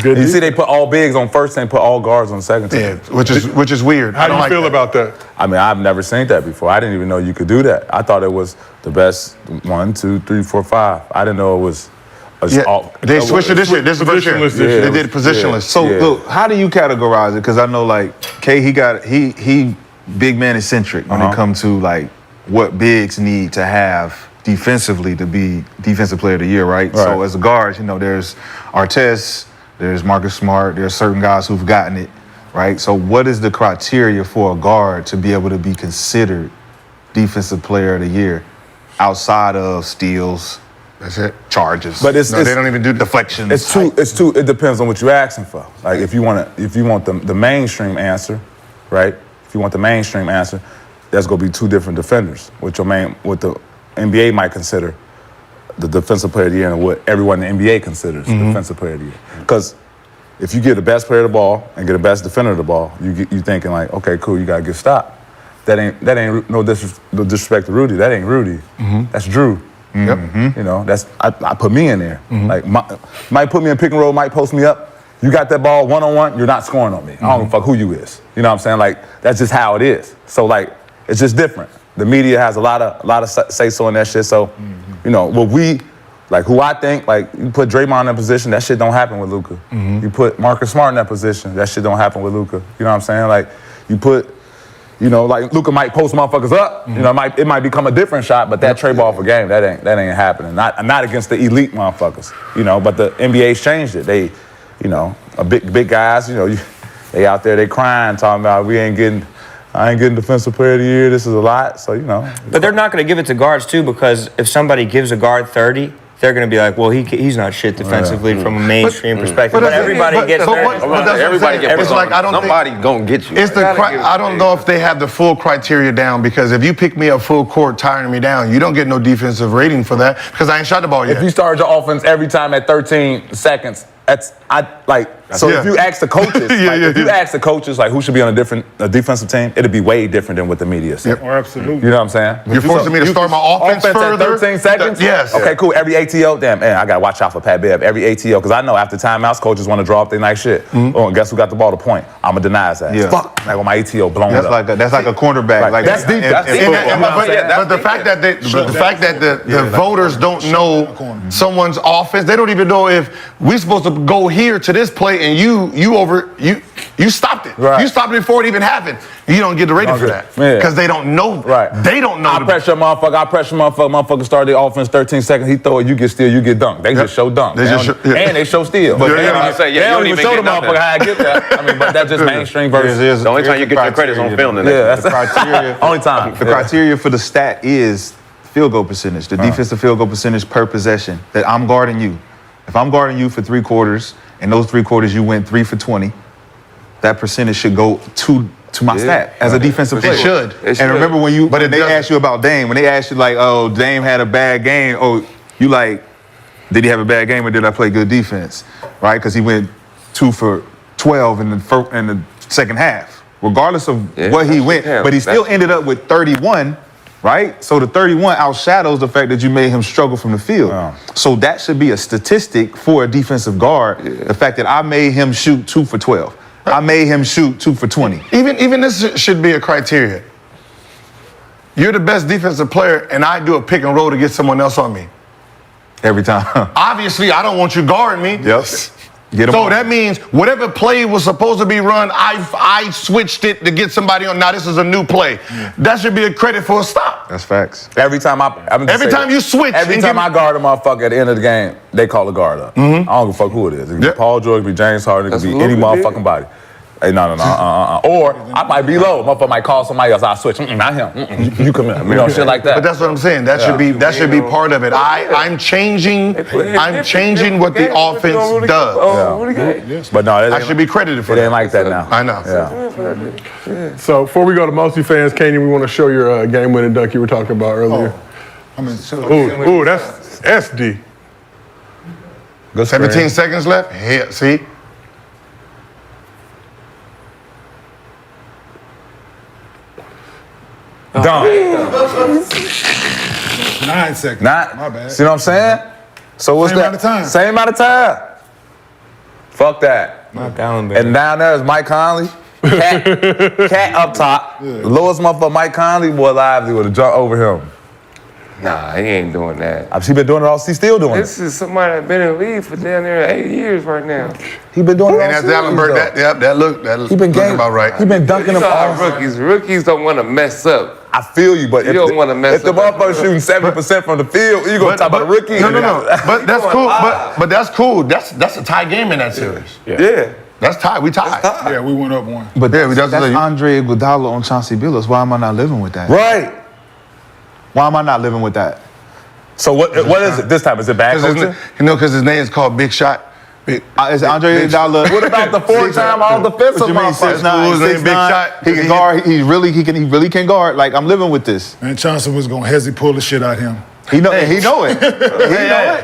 You see, they put all bigs on first team, put all guards on second team. Yeah, which is weird. How do you feel about that? I mean, I've never seen that before. I didn't even know you could do that. I thought it was the best 1, 2, 3, 4, 5. I didn't know it was. They switched it this year. This is the first year. They did positionless. So look, how do you categorize it? Because I know like K, he big man eccentric when it comes to like what bigs need to have defensively to be defensive player of the year, right? So as a guard, you know, there's Artest, there's Marcus Smart, there's certain guys who've gotten it, right? So what is the criteria for a guard to be able to be considered defensive player of the year outside of steals? That's it. Charges. But they don't even do deflections. It depends on what you're asking for. Like if you want the mainstream answer, right? If you want the mainstream answer, that's gonna be two different defenders. What the NBA might consider the defensive player of the year and what everyone in the NBA considers the defensive player of the year. Because if you get the best player of the ball and get the best defender of the ball, you thinking like, okay, cool, you gotta get stopped. That ain't no disrespect to Rudy. That ain't Rudy. That's Drew. Yep. You know, I put me in there. Like, might put me in pick and roll, might post me up. You got that ball one-on-one, you're not scoring on me. I don't give a fuck who you is. You know what I'm saying? Like, that's just how it is. So, like, it's just different. The media has a lot of say-so in that shit. So, you know, who I think, like, you put Draymond in that position, that shit don't happen with Luka. You put Marcus Smart in that position, that shit don't happen with Luka. You know what I'm saying? Like, you put, you know, like Luka might post motherfuckers up. You know, it might become a different shot, but that trade ball for game, that ain't happening. Not against the elite motherfuckers. You know, but the NBA's changed it. They, you know, big guys. You know, they out there, they crying, talking about I ain't getting defensive player of the year. This is a lot. So you know. But they're not going to give it to guards too, because if somebody gives a guard 30. They're going to be like, well, he's not shit defensively from a mainstream perspective. But everybody gets 30. Everybody gets it's like, somebody gonna get you. It's I don't know if they have the full criteria down, because if you pick me up full court, tiring me down, you don't get no defensive rating for that because I ain't shot the ball yet. If you start your offense every time at 13 seconds, if you ask the coaches, if you ask the coaches like who should be on a defensive team, it'd be way different than what the media says. Absolutely. You know what I'm saying? You're forcing me to start my offense further. At 13 seconds? Yes. Okay, cool. Every ATO, damn, man, I gotta watch out for Pat Bev. Every ATO, because I know after timeouts, coaches want to draw up their nice shit. Oh, and guess who got the ball to point? I'ma deny his ass. Yeah. Fuck. Like on my ATO blown up. That's like a cornerback. Right. Like that's deep. But the fact that the voters don't know someone's offense, they don't even know if we're supposed to go here to this play and you stopped it. Right. You stopped it before it even happened. You don't get the rating for that because they don't know. Right. They don't know. I pressure motherfucker. Motherfucker start the offense 13 seconds. He throw it. You get steal. You get dunked. They just show dunk. And they show steal. But they don't even show the motherfucker how I get that. I mean, but that's just mainstream versus. The only time you get your credits on film. That's the criteria. Only time. The criteria for the stat is field goal percentage, the defensive field goal percentage per possession. That I'm guarding you. If I'm guarding you for 3 quarters, and those 3 quarters you went 3 for 20, that percentage should go to my stat as a defensive player. It should. And remember when they asked you about Dame, when they asked you like, oh, Dame had a bad game, oh, you like, did he have a bad game or did I play good defense? Right? Because he went 2 for 12 in the second half, regardless of what he went. But he still ended up with 31. Right? So the 31 outshadows the fact that you made him struggle from the field. Wow. So that should be a statistic for a defensive guard, the fact that I made him shoot 2 for 12. I made him shoot 2 for 20. Even this should be a criteria. You're the best defensive player, and I do a pick and roll to get someone else on me. Every time. Obviously, I don't want you guarding me. Yep. So that means whatever play was supposed to be run, I switched it to get somebody on. Now this is a new play. That should be a credit for a stop. That's facts. Every time you switch. Every time I guard a motherfucker at the end of the game, they call a guard up. I don't give a fuck who it is. It could be Paul George, it could be James Harden, it could be any motherfucking body. Hey, no. Or I might be low. Motherfucker might call somebody else. I'll switch. Not him. You come in. You know, shit like that. But that's what I'm saying. That should be part of it. I'm changing what the offense does. But no, I should be credited for that. It ain't like that now. I know. Yeah. So before we go to Mostly Fans, Kaney, we want to show your game-winning dunk you were talking about earlier. Ooh, that's SD. 17 seconds left. Yeah, see? Done. 9 seconds. My bad. See what I'm saying? So what's Same that? amount of time. Same amount of time. Fuck that. Not down there. And down there is Mike Conley. Cat up top. The lowest motherfucker, Mike Conley, boy, Lively would have jumped over him. Nah, he ain't doing that. She been doing it all. She's still doing This is somebody that been in the league for down there 8 years right now. He been doing it all. And that's Allenberg. That look about right. He been dunking You them know all. how rookies don't want to mess up. I feel you, but You don't wanna mess if the up. motherfucker shooting 70% from the field, you gonna talk about a rookie? No. But that's cool. But that's cool. That's a tie game in that series. Yeah. That's tied. We tied. Yeah, we went up one. But Yeah, that's that's- Andre Iguodala on Chauncey Billups. Why am I not living with that? Right. Why am I not living with that? So what is it this time? Is it bad coaching? Because his name is called Big Shot. Is Andre Iguodala? What about the four-time all-defensive What you mean, motherfucker? 6'9", Big 6'9"? shot. He can guard. He really can guard. Like, I'm living with this. Man, Johnson was gonna hezzy pull the shit out of him. He know it. He know it.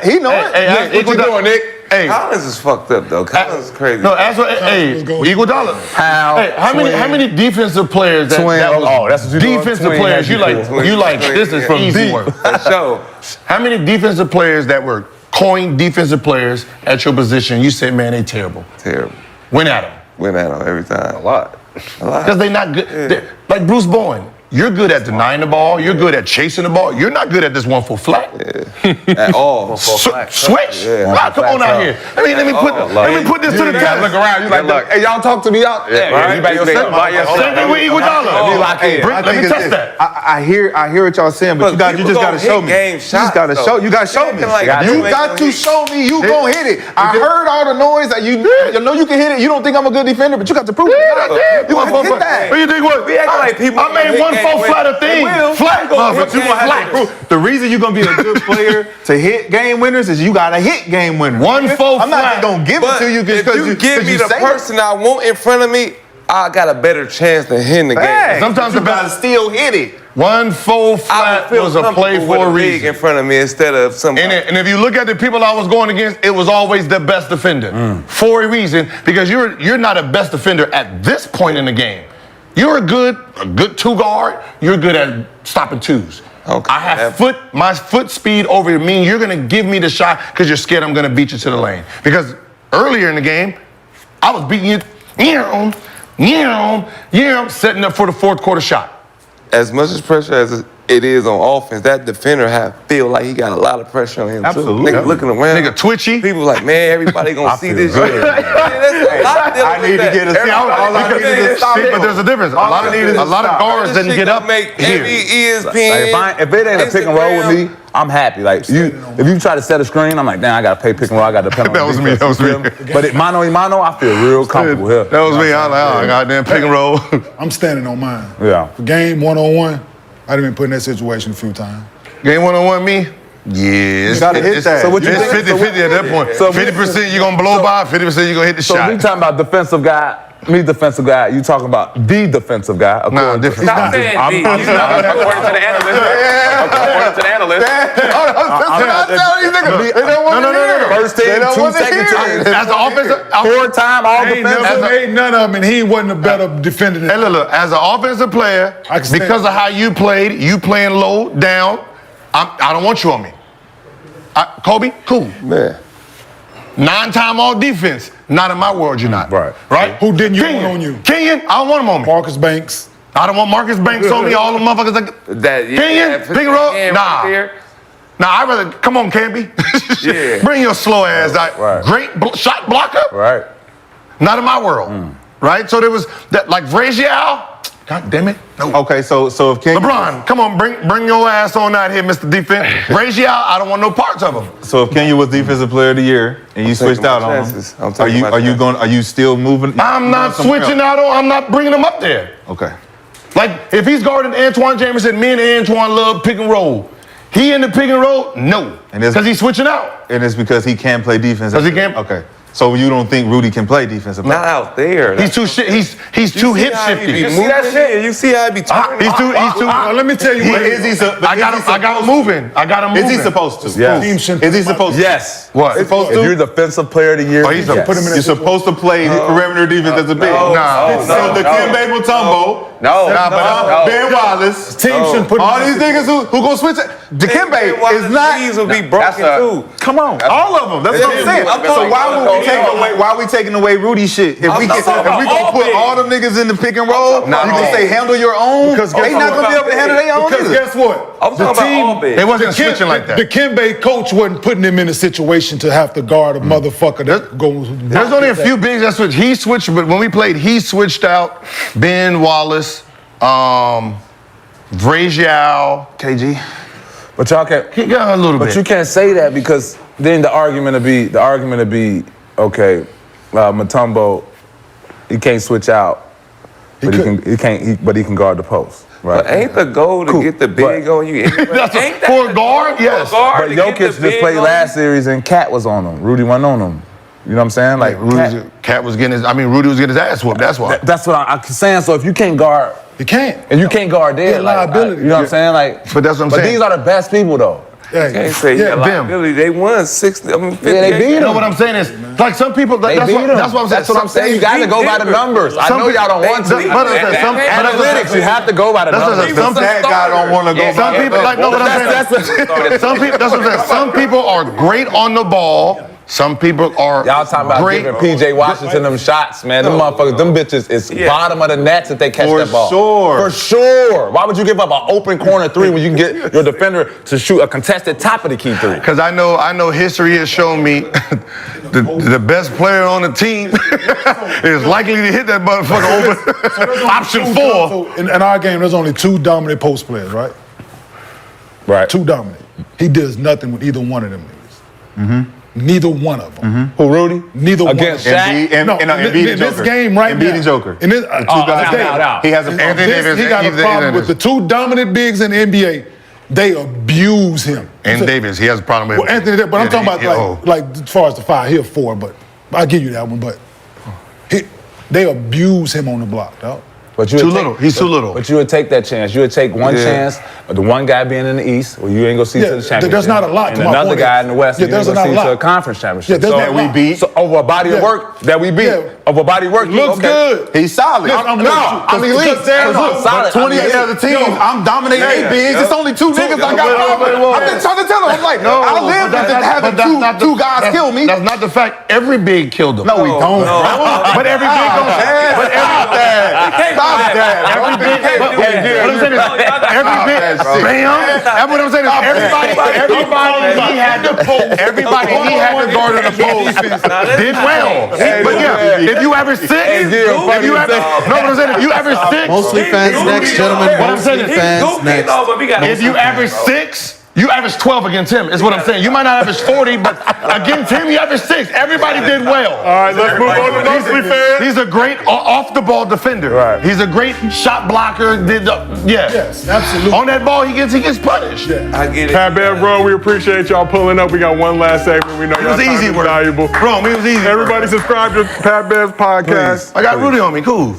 He know it. Hey, What you doing, Nick? Hey, Collins is fucked up though. Collins is crazy. no, ask what. Hey, Let's go. Iguodala. How? How many defensive players that was that's what you doing? defensive Twin players had you like this is From easy deep. work. For sure. How many defensive players that were coined defensive players at your position you said, man, they terrible. Terrible. Win at them. Win at him every time. A lot. Because they not good. Like Bruce Bowen. You're good at denying the ball. You're good at chasing the ball. You're not good at this 1 foot flat. At all. Switch. Yeah. Come on out here. Let me put this to the test. Look around. You like, look. hey, y'all talk to me out. right. You by yourself. By yourself. Same thing with Iguodala. You lock in. Let me test that. I hear what y'all saying, but Look, you just gotta show me. game You just shots, gotta though. show. You gotta show me. Like, You make got them to hit. show me. You gon' hit it. I heard all the noise that you know you can hit it. You don't think I'm a good defender, but you got to prove it. You gonna hit that? What you think? What? We acting like people I made hit 1 game 4 win. flat a thing. Flat, motherfucker. You gonna have to prove. The reason you're gonna be a good player to hit game winners is you gotta hit game winners. 1 4 I'm not flat. just gonna give it But to you if because you give me the say it. person I want in front of me, I got a better chance to hitting the game. Hey, Sometimes you the gotta best- still hit it. 1 4 I flat feel was a play comfortable for a with the league in reason. front of me instead of somebody. And if you look at the people I was going against, it was always the best defender for a reason because you're not a best defender at this point in the game. You're a good 2 guard. You're good at stopping twos. Okay. I have my foot speed over me. You're gonna give me the shot because you're scared I'm gonna beat you to the lane. Because earlier in the game, I was beating you, setting up for the fourth quarter shot. As much as pressure as it is on offense, that defender feel like he got a lot of pressure on him Absolutely. too. Nigga looking around. Nigga twitchy. People like, man, everybody gonna see feel this good. shit. I need to get a stop. All I need is a stop. But there's a difference. A lot of guards didn't get up Make here. every ESPN. Like if it ain't a pick and roll with me, I'm happy. Like if you try to set a screen, I'm like, damn, I gotta play pick and roll. I gotta depend on That was me, defense, that was you me. feel But mano a mano, I feel real comfortable here. That was me. I was like, oh, goddamn pick and roll. I'm standing on mine. Yeah. For game 1-on-1, I'd have been put in that situation a few times. Game 1-on-1 me? Yeah. gotta hit that. So what you It's think- 50-50 at that point. So- 50% you're going to blow by, 50% you're going to hit the So shot. we talking about defensive guy, me defensive guy. You talking about the defensive guy? Nah, different. Stop saying D. According to the analyst. According to the analyst. No. First team, two second team. As an offensive, Four-time all Ain't never defensive. made none of them, and he wasn't a better defender than Hey, look, as an offensive player, I can stand because of how you played, you playing low, down, I don't want you on me. Kobe, cool. Man. 9-time all defense. Not in my world, you're not. Right. Right? Who didn't you Kenyon. want on you? Kenyon, I don't want him on me. Marcus Banks. I don't want Marcus Banks on me, all the motherfuckers. Kenyon, pick and roll? Nah. Nah, I'd rather, come on, Campy. Yeah. Bring your slow ass out. Right. Great shot blocker? Right. Not in my world. Right? So there was that, like Vrazial. God damn it. No. Okay, so if King LeBron, come on, bring your ass on out here, Mr. Defense. Vrazial, I don't want no parts of him. So if Kenya was defensive player of the year and you switched taking out my on chances. him, I'm taking my chances. are you still moving? I'm not switching out on, I'm not bringing him up there. Okay. Like, if he's guarding Antoine Jameson, me and Antoine love pick and roll. He in the pick and roll? No. And it's- Because he's switching out. And it's because he can't play defense. 'Cause he can't- Okay. So you don't think Rudy can play defensive? Not out there. He's too shit. He's too hip shifty. You see that shit? You see how he be turning? He's too. Let me tell you what. I got him moving. I got him moving. Is he supposed to? Yes. Team shouldn't Is he put him supposed to? Yes. What? Supposed If to? you're defensive player of the year, Oh, he's yes. put him in a You're supposed to play perimeter defense as a big. So the Kimbe Mutombo, Ben Wallace, Team shouldn't put him all in these niggas who gonna switch it. Dikembe is not. Knees will be broken too. Come on, all of them. That's what I'm saying. I'm So why would taking away Rudy shit? If we gonna put all them niggas in the pick and roll, you can say handle your own. Because they not gonna be able to handle their own. Because guess what? I'm talking about all big. They wasn't switching like that. The Kimbe coach wasn't putting him in a situation to have to guard a motherfucker that goes. There's only a few bigs that switched. He switched, but when we played, he switched out Ben Wallace, Brazial, KG. But y'all can't. He got a little bit. But you can't say that because then the argument would be okay, Mutombo, he can't switch out, but he can guard the post. Right. But ain't the goal to get the big on you? For a guard, yes. But Jokic just played last series and Cat was on him. Rudy wasn't on him. You know what I'm saying? Like Cat was getting Rudy was getting his ass whooped. That's why. That's what I'm saying. So if you can't guard, you can't. And you can't guard there. Liability. You know what I'm saying? Like, but that's what I'm saying. But these are the best people though. Can't say liability. They won 60. I mean, 58. Yeah, they beat You know what I'm saying is, like some people. That's what I'm saying. You got to go by the numbers. I know y'all don't want to. But analytics, you have to go by the numbers. Some bad guy don't want to go. Some people like no. What I'm saying. Some people. That's what I'm saying. Some people are great on the ball. Some people are y'all talking about giving P.J. Washington them shots, man. Them motherfuckers, them bitches is bottom of the nets if they catch that ball. For sure. Why would you give up an open corner three when you can get your defender to shoot a contested top of the key three? Because I know history has shown me the best player on the team is likely to hit that motherfucker open. Option 4. So in our game, there's only 2 dominant post players, right? Right. 2 dominant. He does nothing with either one of them niggas. Mm-hmm. Neither one of them. Who, Rudy? Neither against one. Shaq? In this game right now. Embiid and Joker. In this, out. He has a Anthony Davis. He got a problem with the 2 dominant bigs in the NBA. They abuse him. And Davis, he has a problem with Well, Anthony Davis, but I'm talking about like as far as the 5, he'll 4, but I'll give you that one. But they abuse him on the block, dog. But too little. He's too little. But you would take that chance. You would take one chance of the one guy being in the East, or you ain't gonna see to the championship. There's not a lot. And another guy in the West, you ain't gonna see to a conference championship. Yeah, so we beat. So over a body of work that we beat. Over a body of work, looks good. He's solid. I'm elite. Solid. 28 other teams. I'm dominating 8 bigs. It's only 2 niggas I got problems. I've been trying to tell him. I'm like, I live with having 2 guys kill me. That's not the fact. Every big killed him. No, we don't. But every big don't. But stop that. Every big. What I'm saying is, every big. Bam. That's what I'm saying is, everybody he had to post. Everybody he had to guard in the post did well. But yeah, if you average 6, if you average, no, what I'm saying, if you average 6, mostly fans next, gentlemen. Mostly fans next. If you average 6. You average 12 against him, is what I'm saying. You might not average 40, but against him, you average 6. Everybody did well. All right, let's move on to mostly fans. He's a great off-the-ball defender. Right. He's a great shot blocker. Yes, absolutely. On that ball, he gets punished. Yeah. I get it. Pat Bev, bro, we appreciate y'all pulling up. We got one last segment. We know y'all time is valuable. Bro, it was easy. Everybody subscribe to Pat Bev's podcast. I got Rudy on me. Cool.